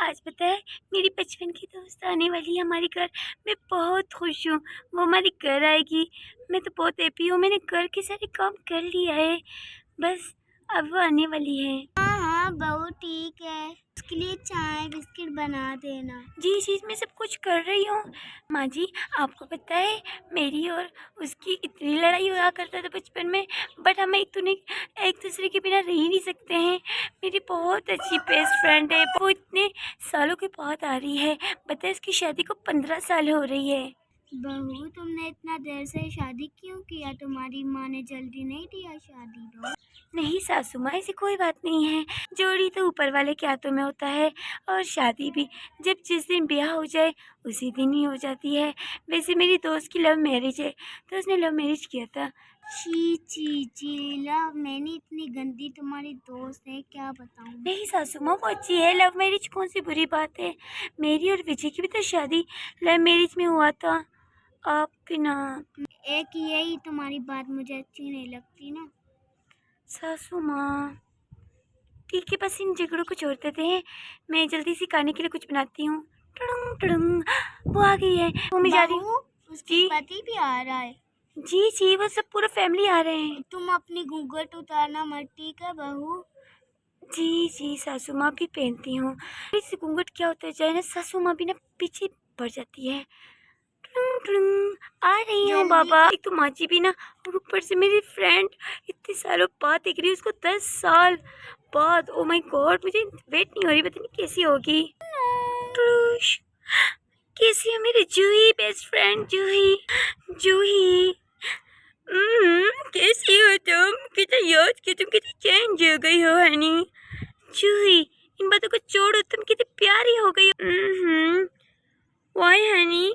आज पता है मेरी बचपन की दोस्त आने वाली है हमारे घर। मैं बहुत खुश हूँ, वो हमारे घर आएगी। मैं तो बहुत हैप्पी हूँ, मैंने घर के सारे काम कर लिया है, बस अब वो आने वाली है। हाँ हाँ बहू ठीक है, उसके लिए चाय बिस्किट बना देना। जी जी, मैं सब कुछ कर रही हूँ। माँ जी, आपको पता है मेरी और उसकी इतनी लड़ाई हुआ करता था बचपन में, बट हम एक दूसरे के बिना रह ही नहीं सकते हैं। मेरी बहुत अच्छी बेस्ट फ्रेंड है, वो इतने सालों के बाद आ रही है। पता है इसकी शादी को 15 साल हो रही है। बहू तुमने इतना देर से शादी क्यों किया? तुम्हारी माँ ने जल्दी नहीं दिया शादी दो? नहीं सासू माँ, ऐसी कोई बात नहीं है। जोड़ी तो ऊपर वाले के हाथों में होता है, और शादी भी जब जिस दिन ब्याह हो जाए उसी दिन ही हो जाती है। वैसे मेरी दोस्त की लव मैरिज है, तो उसने लव मैरिज किया था। ची ची ची लव, मैंने इतनी गंदी तुम्हारी दोस्त है क्या बताऊँ। नहीं सासू माँ, वो अच्छी है। लव मैरिज कौन सी बुरी बात है। मेरी और विजय की भी तो शादी लव मैरिज में हुआ था, आपकी ना। एक यही तुम्हारी बात मुझे अच्छी नहीं लगती ना। सासू माँ ठीक है, बस इन झगड़ों को छोड़ देते हैं। मैं जल्दी से खाने के लिए कुछ बनाती हूँ। टड़ंग टड़ंग, वो आ गई है, वो मैं जा रही हूँ। बहू उसके जी पति भी आ रहा है। जी जी, वो सब पूरा फैमिली आ रहे हैं। तुम अपनी घूंघट उतारना मत, ठीक है बहू? जी जी, सासू माँ भी पहनती हूँ। इस घूंघट क्या होता है जाए ना, सासू माँ भी ना पीछे पड़ जाती है। टुडुंग टुडुंग, आ रही हूँ जल्दी बाबा। एक तो माँ जी भी ना, और ऊपर से मेरी फ्रेंड इतने सालों बाद दिख रही है, उसको 10 साल बाद। ओ माय गॉड, मुझे वेट नहीं हो रही, पता नहीं कैसी होगी। टुडुश, कैसी है मेरी जूही बेस्ट फ्रेंड? जूही जूही, कैसी हो तुम? कितना याद कि तुम कितनी चेंज हो गई हो हनी। जूही, इन बातों को छोड़ो, तुम कितनी प्यारी हो गई हो। वाई हनी,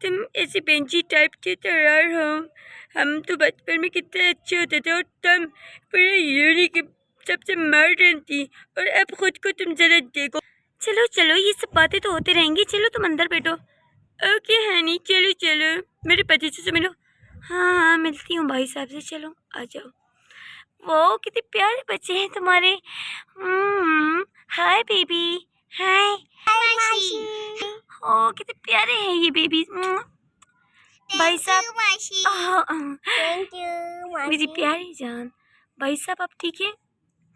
तुम ऐसे बेंची टाइप के तैयार हो। हम तो बचपन में कितने अच्छे होते थे, और तुम पूरे यूनी की सबसे मॉडर्न थी, और अब खुद को तुम जरा देखो। चलो चलो, ये सब बातें तो होते रहेंगी, चलो तुम अंदर बैठो। ओके हनी, चलो चलो, मेरे पति से मिलो। हाँ हाँ, मिलती हूँ भाई साहब से, चलो आ जाओ। वो कितने प्यारे बच्चे हैं तुम्हारे। हाय बेबी, हाय। मासी। ओ कितने प्यारे हैं ये बेबी। भाई साहब, मासी। थैंक यू मेरी मासी। प्यारी जान। भाई साहब आप ठीक है?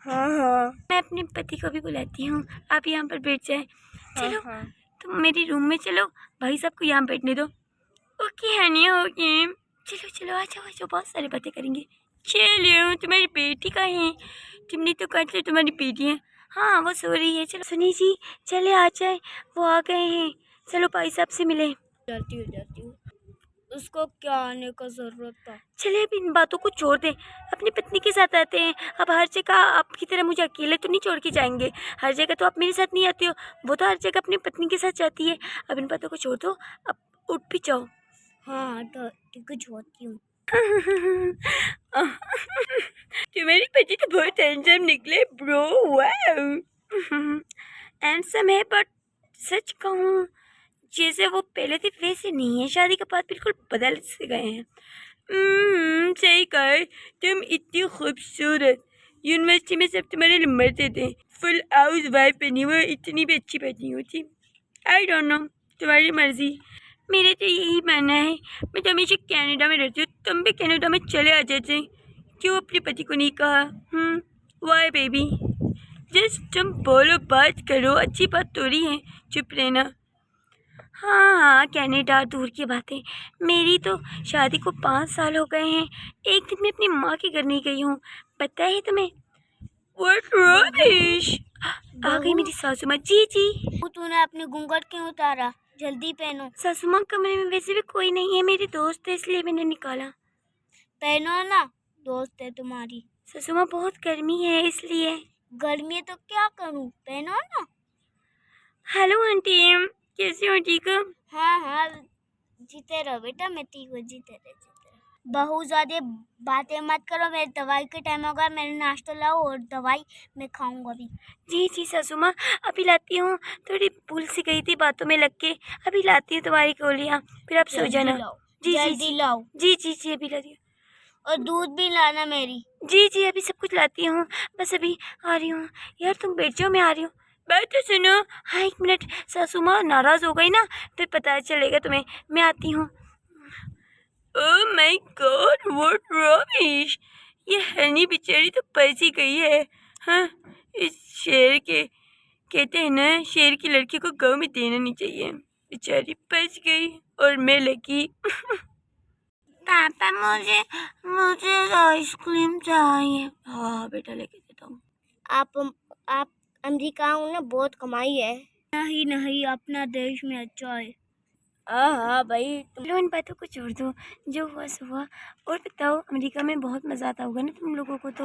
हाँ हाँ मैं अपने पति को भी बुलाती हूँ, आप यहाँ पर बैठ जाए। हाँ चलो हाँ। तुम मेरे रूम में चलो, भाई साहब को यहाँ बैठने दो। Okay Honey, okay. चलो चलो, आ जाओ आ जाओ, बहुत सारी बातें करेंगे। चलो, तुम्हारी बेटी का है? तुमने तो कहा था तुम्हारी बेटी है। हाँ वो सो रही है। चलो सुनी जी, चले आ जाए, वो आ गए हैं। चलो भाई साहब से मिले। जाती हूँ, उसको क्या आने का जरूरत था? चले अब इन बातों को छोड़ दें, अपनी पत्नी के साथ आते हैं। अब हर जगह आपकी तरह मुझे अकेले तो नहीं छोड़ के जाएंगे। हर जगह तो आप मेरे साथ नहीं आते हो, वो तो हर जगह अपनी पत्नी के साथ जाती है। अब इन बातों को छोड़ दो, अब उठ भी जाओ। हाँ तो ठीक है, छोड़ती हूँ। तुम्हारे पति तो बहुत हैंडसम निकले ब्रो, वाओ। हैंडसम है, बट सच कहूँ जैसे वो पहले थे वैसे नहीं है। शादी के बाद बिल्कुल बदल से गए हैं। सही कहा, तुम इतनी खूबसूरत, यूनिवर्सिटी में सब तुम्हारे नंबर थे। फुल हाउस वाइफ बनी वो, इतनी भी अच्छी बनी होती। आई डोंट नो, तुम्हारी मर्जी। मेरे तो यही मानना है। मैं तो हमेशा कनाडा में रहती हूँ, तुम भी कनाडा में चले आ जाते। क्यों अपने पति को नहीं कहा? वाई बेबी, जस्ट तुम बोलो, बात करो, अच्छी बात थोड़ी है चुप रहना। हाँ हाँ, कनाडा दूर की बातें। मेरी तो शादी को 5 साल हो गए हैं, एक दिन मैं अपनी माँ के घर नहीं गई हूँ, पता है तुम्हें? What rubbish! आ गई मेरी सासू माँ। जी जी। तूने अपनी घूंघट क्यों उतारा? जल्दी पहनो। सासू माँ, कमरे में वैसे भी कोई नहीं है, मेरी दोस्त है इसलिए मैंने निकाला। पहनो ना, दोस्त है तुम्हारी। सासू माँ बहुत गर्मी है इसलिए। गर्मी है तो क्या करूं, पहनो ना। हेलो आंटी, कैसी हो? ठीक हो? हाँ हाँ, जीते रहो बेटा, मैं ठीक हूँ, जीते रहे। बहुत ज्यादा बातें मत करो, मेरी दवाई का टाइम होगा, मेरे नाश्ता लाओ और दवाई मैं खाऊंगा अभी। जी जी सासू माँ, अभी लाती हूँ। थोड़ी भूल सी गई थी बातों में लग के, अभी लाती हूँ तुम्हारी गोलियाँ, फिर आप सो जाना। जी जी जल्दी जी, लाओ। जी जी जी, अभी लाती हूँ। और दूध भी लाना मेरी। जी जी, अभी सब कुछ लाती हूँ, बस अभी आ रही हूँ। यार तुम बैठ जाओ, मैं आ रही हूँ। बात तो सुनो। हाँ, 1 मिनट। सासू माँ नाराज हो गई ना, फिर पता चलेगा तुम्हें। मैं आती हूँ। Oh my God, what rubbish. ये हनी बेचारी तो बच ही गई है। हाँ, इस शेर के कहते हैं ना, शेर की लड़की को गाँव में देना नहीं चाहिए। बेचारी बच गई और मैं लगी। पापा, मुझे मुझे आइसक्रीम चाहिए। हाँ बेटा, लेके देता हूँ। आप अमेरिका ने बहुत कमाई है। नहीं नहीं, अपना देश में अच्छा है। हाँ भाई। चलो इन बातों को छोड़ दो, जो हुआ सो हुआ। और बताओ, अमेरिका में बहुत मज़ा आता होगा ना तुम लोगों को तो।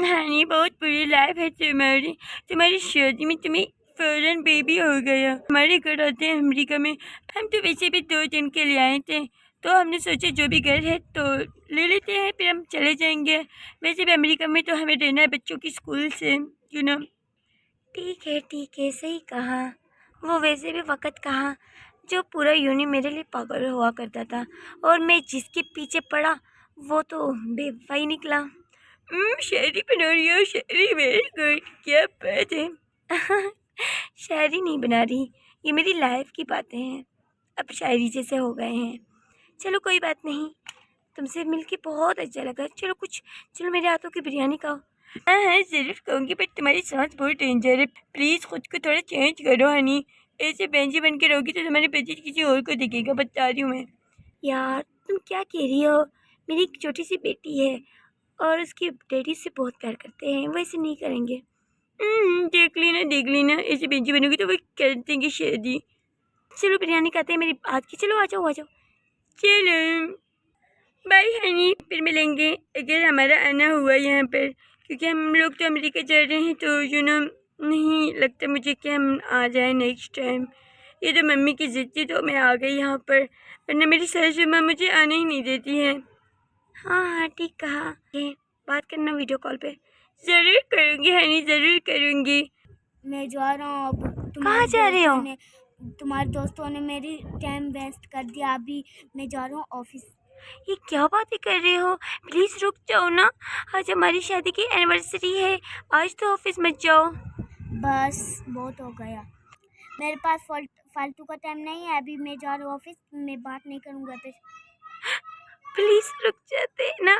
हनी, बहुत बुरी लाइफ है तुम्हारी। तुम्हारी शादी में तुम्हें फौरन बेबी हो गया। हमारे घर आते हैं अमेरिका में। हम तो वैसे भी 2 दिन के लिए आए थे, तो हमने सोचा जो भी घर है तो ले लेते हैं, फिर हम चले जाएंगे। वैसे भी अमेरिका में तो हमें रहना है बच्चों की स्कूल से, ठीक है, सही कहा। वो वैसे भी वक़्त कहाँ, जो पूरा यूनी मेरे लिए पागल हुआ करता था, और मैं जिसके पीछे पड़ा वो तो बेवफा ही निकला। शायरी बना रही हो, शायरी, वेरी गुड, क्या बात है। शायरी नहीं बना रही, ये मेरी लाइफ की बातें हैं, अब शायरी जैसे हो गए हैं। चलो कोई बात नहीं, तुमसे मिलके बहुत अच्छा लगा। चलो मेरे हाथों की बिरयानी खाओ। हाँ, ज़रूर कहूँगी, बट तुम्हारी सांस बहुत डेंजर है। प्लीज़ खुद को थोड़ा चेंज करो हनी। ऐसे बेंजी बन के रहोगी तो तुम्हारे बजट किसी और को दिखेगा, बता रही हूँ मैं। यार तुम क्या कह रही हो? मेरी एक छोटी सी बेटी है और उसके डैडी से बहुत प्यार करते हैं, वो ऐसे नहीं करेंगे। देख लेना, ऐसे बेंजी बनोगी तो वो कर देंगे शादी। चलो बिरयानी खाते हैं मेरी हाथ की। चलो आ जाओ। चलो बाय हनी, फिर मिलेंगे अगर हमारा आना हुआ यहाँ पर, क्योंकि हम लोग तो अमेरिका जा रहे हैं, तो नहीं लगता मुझे कि हम आ जाएं नेक्स्ट टाइम। ये तो मम्मी की जिद थी तो मैं आ गई यहाँ पर, वरना मेरी सासू माँ मुझे आने ही नहीं देती है। हाँ, ठीक कहा। बात करना वीडियो कॉल पे। ज़रूर करूँगी हनी, ज़रूर करूँगी। मैं जा रहा हूँ अब। कहाँ जा रहे हो? तुम्हारे दोस्तों ने मेरी टाइम वेस्ट कर दिया। अभी मैं जा रहा हूँ ऑफिस। ये क्या बातें कर रहे हो? प्लीज़ रुक जाओ ना, आज हमारी शादी की एनिवर्सरी है, आज तो ऑफिस मत जाओ। बस बहुत हो गया, मेरे पास फालतू का टाइम नहीं है। अभी मैं जा रहा हूँ ऑफिस, मैं बात नहीं करूँगा फिर। प्लीज़ रुक जाते ना।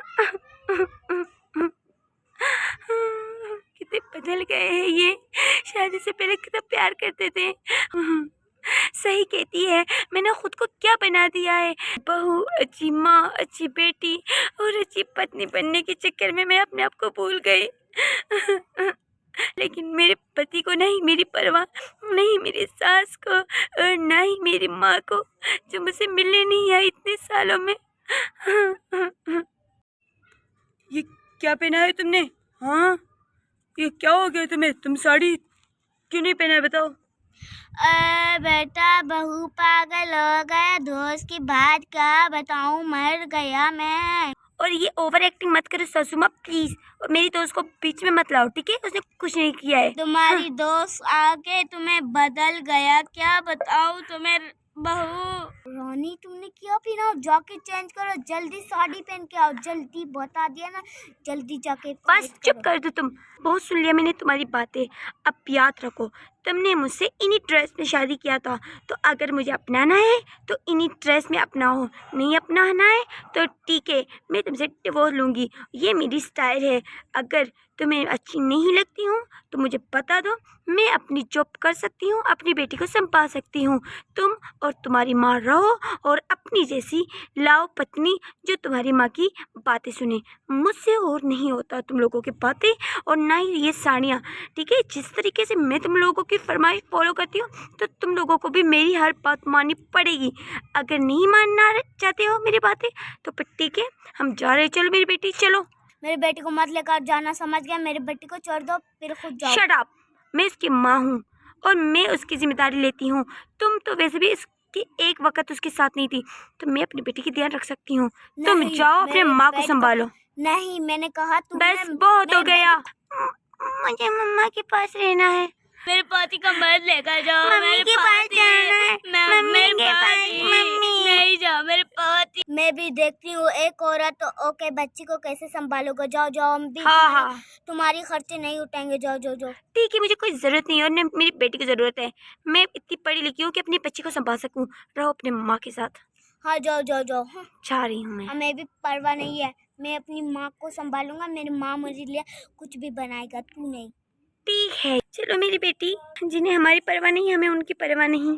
कितने बदल गए हैं ये, शादी से पहले कितना प्यार करते थे। सही कहती है, मैंने खुद को क्या बना दिया है। बहू, अच्छी माँ, अच्छी बेटी और अच्छी पत्नी बनने के चक्कर में मैं अपने आप को भूल गई। लेकिन मेरे पति को नहीं मेरी परवाह, नहीं मेरी सास को, और ना ही मेरी माँ को, जो मुझसे मिलने नहीं आई इतने सालों में। ये क्या पहना है तुमने? हाँ, ये क्या हो गया तुम्हें? तुम साड़ी क्यों नहीं पहना है, बताओ। बेटा, बहू पागल हो गया, दोस्त की बात क्या बताऊं, मर गया मैं। और ये ओवर एक्टिंग मत करो सासू माँ, प्लीज। और मेरी दोस्त को बीच में मत लाओ, ठीक है? उसने कुछ नहीं किया है। तुम्हारी दोस्त आके तुम्हें बदल गया, क्या बताऊं तुम्हें बहू। रानी, तुमने क्या पहना? जाके चेंज करो, जल्दी साड़ी पहन के आओ, जल्दी, बता दिया ना, जल्दी जाके। बस चुप कर दो तुम, बहुत सुन लिया मैंने तुम्हारी बातें। अब याद रखो, तुमने मुझसे इन्हीं ड्रेस में शादी किया था, तो अगर मुझे अपनाना है तो इन्हीं ड्रेस में अपनाओ, नहीं अपनाना है तो ठीक है, मैं तुमसे डिवोर्स लूँगी। ये मेरी स्टाइल है। अगर तुम्हें अच्छी नहीं लगती हूँ तो मुझे बता दो, मैं अपनी जॉब कर सकती हूँ, अपनी बेटी को संभाल सकती हूँ। तुम और तुम्हारी माँ रहो और अपनी जैसी लाओ पत्नी जो तुम्हारी माँ की बातें सुने। मुझसे और नहीं होता तुम लोगों की बातें, और ना ही ये साड़ियाँ, ठीक है? जिस तरीके से मैं तुम लोगों की फरमाइश फॉलो करती हूँ, तो तुम लोगों को भी मेरी हर बात माननी पड़ेगी। अगर नहीं मानना चाहते हो मेरी बातें तो फिर ठीक है, हम जा रहे हैं। चलो मेरी बेटी, चलो। मेरी बेटी को मत लेकर जाना, समझ गया? मेरी बेटी को छोड़ दो, फिर खुद जाओ। शट अप, मैं उसकी माँ हूँ और मैं उसकी जिम्मेदारी लेती हूँ। तुम तो वैसे भी इसकी एक वक्त उसके साथ नहीं थी, तो मैं अपनी बेटी की ध्यान रख सकती हूँ। तुम जाओ, अपने माँ को संभालो। नहीं, मैंने कहा तुम। बस बहुत हो गया, मुझे मम्मा के पास रहना है। मेरे पति को मत लेकर जाओ, मम्मी के पास जाना है, मम्मी के पास। मम्मी, नहीं जाओ मेरे पति। मैं भी देखती हूँ एक औरत ओके बच्ची को कैसे संभालोगे। जाओ जाओ, हम भी हाँ हाँ तुम्हारी खर्चे नहीं उठाएंगे। जाओ जाओ जाओ। ठीक है, मुझे कोई ज़रूरत नहीं है और न मेरी बेटी की ज़रूरत है। मैं इतनी पढ़ी लिखी हूँ कि अपनी बच्ची को संभाल सकूँ। रहो अपने माँ के साथ। हाँ जाओ जाओ जाओ। हाँ, जा रही हूँ मैं। हमें भी परवाह नहीं है, मैं अपनी माँ को संभालूंगा। मेरी माँ मुझे लिए कुछ भी बनाएगा, तू नहीं। ठीक है, चलो मेरी बेटी, जिन्हें हमारी परवाह नहीं हमें उनकी परवाह नहीं।